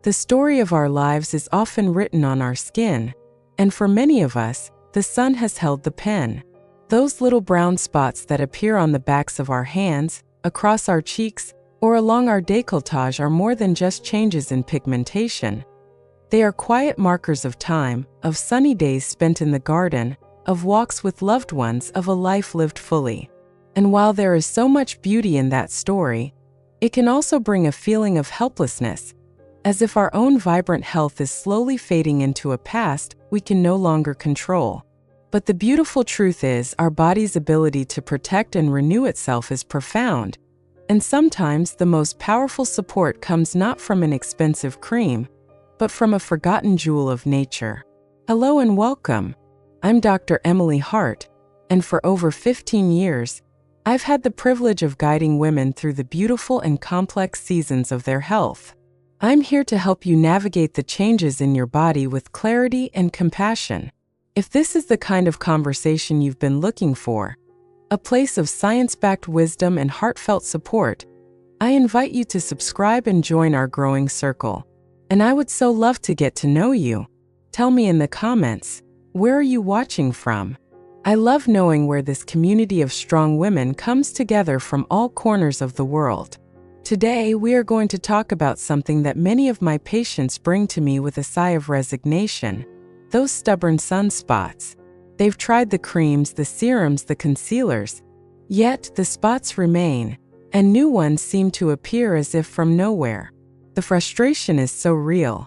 The story of our lives is often written on our skin, and for many of us, the sun has held the pen. Those little brown spots that appear on the backs of our hands, across our cheeks, or along our décolletage are more than just changes in pigmentation. They are quiet markers of time, of sunny days spent in the garden, of walks with loved ones, of a life lived fully. And while there is so much beauty in that story, it can also bring a feeling of helplessness, as if our own vibrant health is slowly fading into a past we can no longer control. But the beautiful truth is, our body's ability to protect and renew itself is profound, and sometimes the most powerful support comes not from an expensive cream, but from a forgotten jewel of nature. Hello and welcome. I'm Dr. Emily Hart, and for over 15 years, I've had the privilege of guiding women through the beautiful and complex seasons of their health. I'm here to help you navigate the changes in your body with clarity and compassion. If this is the kind of conversation you've been looking for, a place of science-backed wisdom and heartfelt support, I invite you to subscribe and join our growing circle. And I would so love to get to know you. Tell me in the comments, where are you watching from? I love knowing where this community of strong women comes together from all corners of the world. Today, we are going to talk about something that many of my patients bring to me with a sigh of resignation: those stubborn sunspots. They've tried the creams, the serums, the concealers, yet the spots remain, and new ones seem to appear as if from nowhere. The frustration is so real.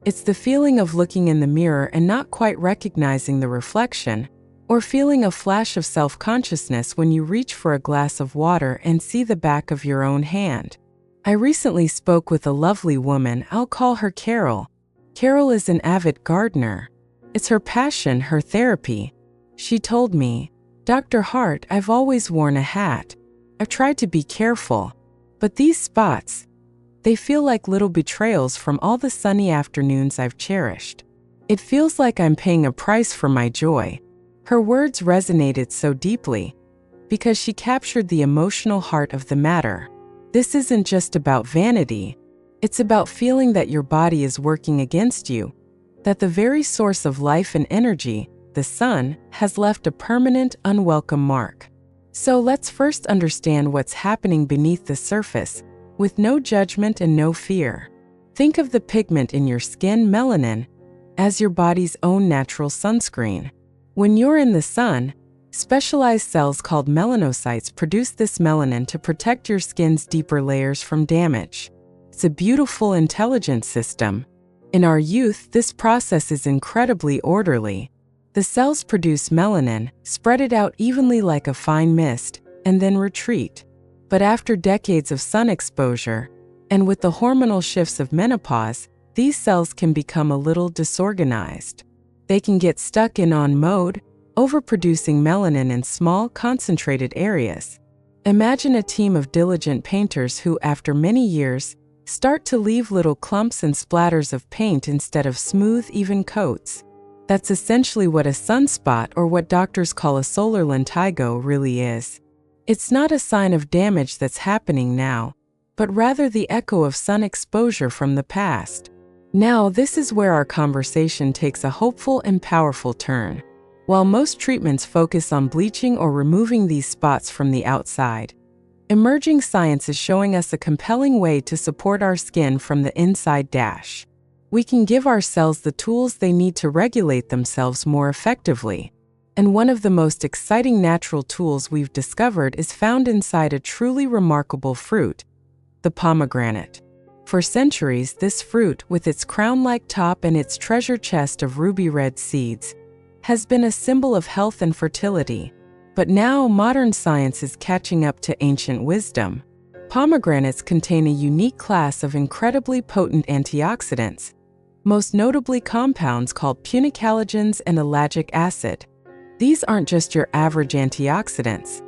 It's the feeling of looking in the mirror and not quite recognizing the reflection, or feeling a flash of self-consciousness when you reach for a glass of water and see the back of your own hand. I recently spoke with a lovely woman. I'll call her Carol. Carol is an avid gardener. It's her passion, her therapy. She told me, "Dr. Hart, I've always worn a hat. I've tried to be careful, but these spots, they feel like little betrayals from all the sunny afternoons I've cherished. It feels like I'm paying a price for my joy." Her words resonated so deeply because she captured the emotional heart of the matter. This isn't just about vanity. It's about feeling that your body is working against you, that the very source of life and energy, the sun, has left a permanent, unwelcome mark. So let's first understand what's happening beneath the surface, with no judgment and no fear. Think of the pigment in your skin, melanin, as your body's own natural sunscreen. When you're in the sun, specialized cells called melanocytes produce this melanin to protect your skin's deeper layers from damage. It's a beautiful, intelligent system. In our youth, this process is incredibly orderly. The cells produce melanin, spread it out evenly like a fine mist, and then retreat. But after decades of sun exposure, and with the hormonal shifts of menopause, these cells can become a little disorganized. They can get stuck in on mode, overproducing melanin in small, concentrated areas. Imagine a team of diligent painters who, after many years, start to leave little clumps and splatters of paint instead of smooth, even coats. That's essentially what a sunspot, or what doctors call a solar lentigo, really is. It's not a sign of damage that's happening now, but rather the echo of sun exposure from the past. Now, this is where our conversation takes a hopeful and powerful turn. While most treatments focus on bleaching or removing these spots from the outside, emerging science is showing us a compelling way to support our skin from the inside. We can give our cells the tools they need to regulate themselves more effectively. And one of the most exciting natural tools we've discovered is found inside a truly remarkable fruit, the pomegranate. For centuries, this fruit, with its crown-like top and its treasure chest of ruby-red seeds, has been a symbol of health and fertility. But now, modern science is catching up to ancient wisdom. Pomegranates contain a unique class of incredibly potent antioxidants, most notably compounds called Punicalagins and Ellagic acid. These aren't just your average antioxidants.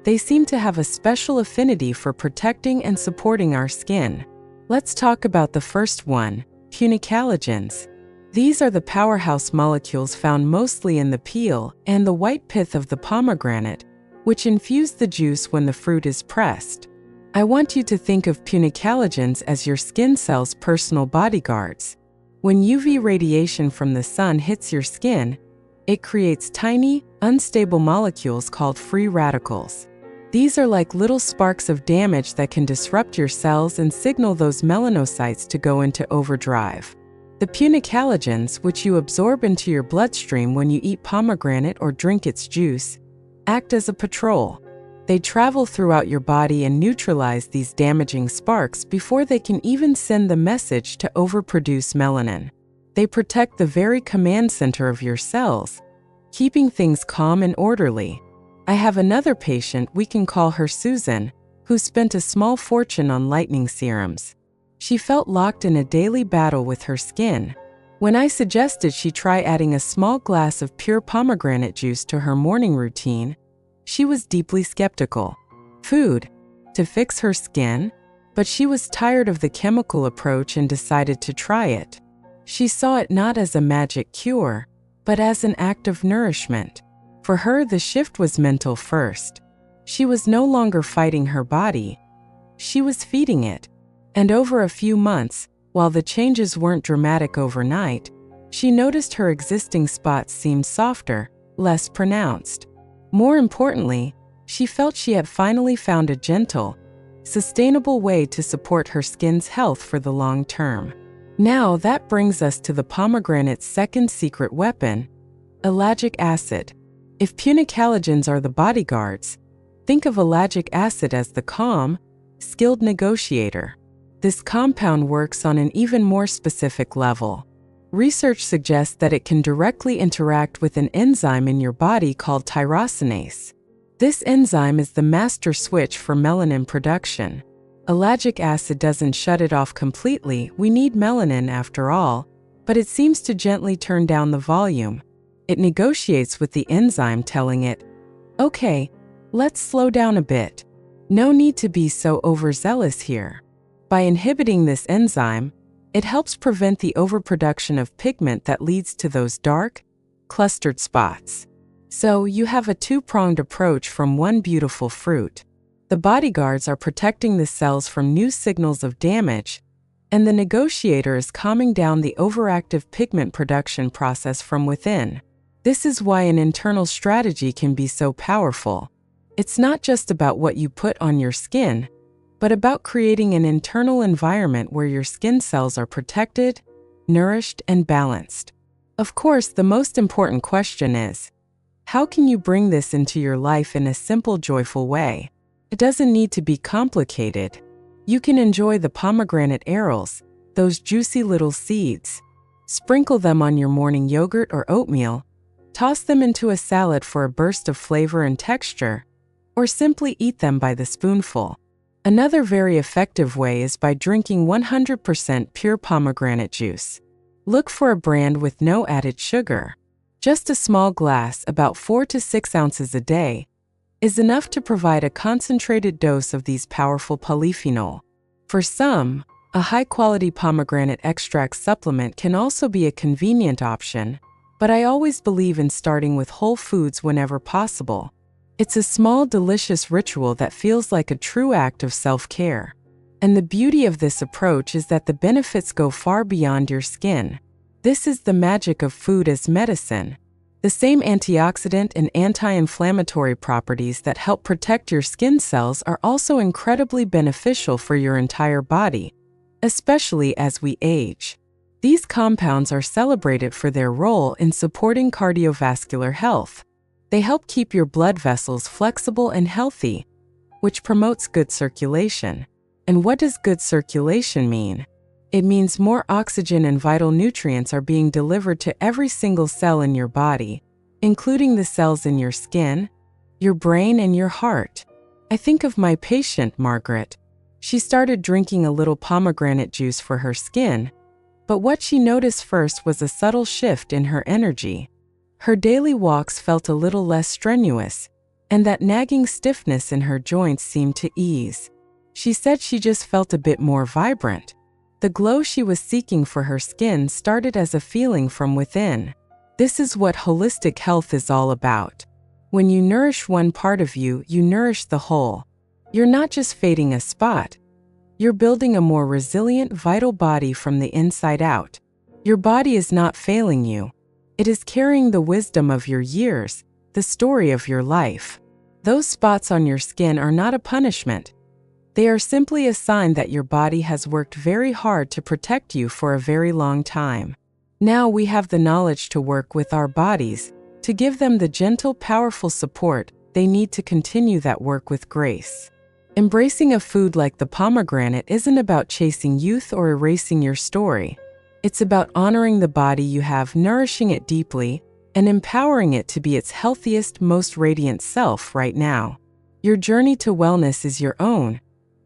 They seem to have a special affinity for protecting and supporting our skin. Let's talk about the first one, Punicalagins. These are the powerhouse molecules found mostly in the peel and the white pith of the pomegranate, which infuse the juice when the fruit is pressed. I want you to think of Punicalagins as your skin cell's personal bodyguards. When UV radiation from the sun hits your skin, it creates tiny, unstable molecules called free radicals. These are like little sparks of damage that can disrupt your cells and signal those melanocytes to go into overdrive. The Punicalagins, which you absorb into your bloodstream when you eat pomegranate or drink its juice, act as a patrol. They travel throughout your body and neutralize these damaging sparks before they can even send the message to overproduce melanin. They protect the very command center of your cells, keeping things calm and orderly. I have another patient, we can call her Susan, who spent a small fortune on lightening serums. She felt locked in a daily battle with her skin. When I suggested she try adding a small glass of pure pomegranate juice to her morning routine, she was deeply skeptical. Food to fix her skin? But she was tired of the chemical approach and decided to try it. She saw it not as a magic cure, but as an act of nourishment. For her, the shift was mental first. She was no longer fighting her body. She was feeding it. And over a few months, while the changes weren't dramatic overnight, she noticed her existing spots seemed softer, less pronounced. More importantly, she felt she had finally found a gentle, sustainable way to support her skin's health for the long term. Now that brings us to the pomegranate's second secret weapon, ellagic acid. If Punicalagins are the bodyguards, think of ellagic acid as the calm, skilled negotiator. This compound works on an even more specific level. Research suggests that it can directly interact with an enzyme in your body called tyrosinase. This enzyme is the master switch for melanin production. Ellagic acid doesn't shut it off completely, we need melanin after all, but it seems to gently turn down the volume. It negotiates with the enzyme, telling it, okay, let's slow down a bit. No need to be so overzealous here. By inhibiting this enzyme, it helps prevent the overproduction of pigment that leads to those dark, clustered spots. So you have a two-pronged approach from one beautiful fruit. The bodyguards are protecting the cells from new signals of damage, and the negotiator is calming down the overactive pigment production process from within. This is why an internal strategy can be so powerful. It's not just about what you put on your skin, but about creating an internal environment where your skin cells are protected, nourished, and balanced. Of course, the most important question is, how can you bring this into your life in a simple, joyful way? It doesn't need to be complicated. You can enjoy the pomegranate arils, those juicy little seeds. Sprinkle them on your morning yogurt or oatmeal, toss them into a salad for a burst of flavor and texture, or simply eat them by the spoonful. Another very effective way is by drinking 100% pure pomegranate juice. Look for a brand with no added sugar. Just a small glass, about 4 to 6 ounces a day, is enough to provide a concentrated dose of these powerful polyphenols. For some, a high-quality pomegranate extract supplement can also be a convenient option, but I always believe in starting with whole foods whenever possible. It's a small, delicious ritual that feels like a true act of self-care. And the beauty of this approach is that the benefits go far beyond your skin. This is the magic of food as medicine. The same antioxidant and anti-inflammatory properties that help protect your skin cells are also incredibly beneficial for your entire body, especially as we age. These compounds are celebrated for their role in supporting cardiovascular health. They help keep your blood vessels flexible and healthy, which promotes good circulation. And what does good circulation mean? It means more oxygen and vital nutrients are being delivered to every single cell in your body, including the cells in your skin, your brain, and your heart. I think of my patient, Margaret. She started drinking a little pomegranate juice for her skin, but what she noticed first was a subtle shift in her energy. Her daily walks felt a little less strenuous, and that nagging stiffness in her joints seemed to ease. She said she just felt a bit more vibrant. The glow she was seeking for her skin started as a feeling from within. This is what holistic health is all about. When you nourish one part of you, you nourish the whole. You're not just fading a spot. You're building a more resilient, vital body from the inside out. Your body is not failing you. It is carrying the wisdom of your years, the story of your life. Those spots on your skin are not a punishment. They are simply a sign that your body has worked very hard to protect you for a very long time. Now we have the knowledge to work with our bodies, to give them the gentle, powerful support they need to continue that work with grace. Embracing a food like the pomegranate isn't about chasing youth or erasing your story. It's about honoring the body you have, nourishing it deeply, and empowering it to be its healthiest, most radiant self right now. Your journey to wellness is your own,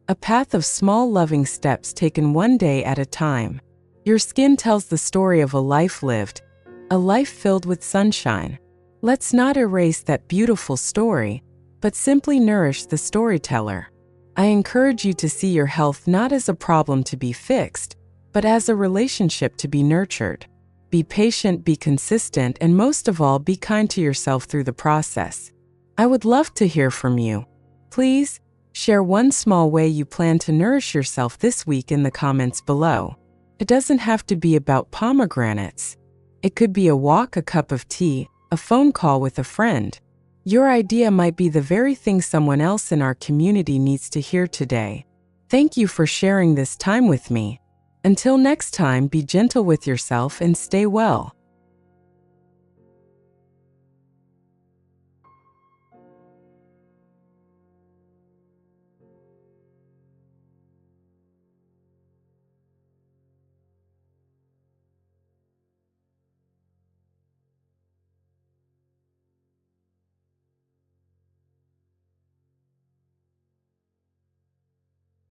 a path of small, loving steps taken one day at a time. Your skin tells the story of a life lived, a life filled with sunshine. Let's not erase that beautiful story, but simply nourish the storyteller. I encourage you to see your health not as a problem to be fixed, but as a relationship to be nurtured. Be patient, be consistent, and most of all, be kind to yourself through the process. I would love to hear from you. Please share one small way you plan to nourish yourself this week in the comments below. It doesn't have to be about pomegranates. It could be a walk, a cup of tea, a phone call with a friend. Your idea might be the very thing someone else in our community needs to hear today. Thank you for sharing this time with me. Until next time, be gentle with yourself and stay well.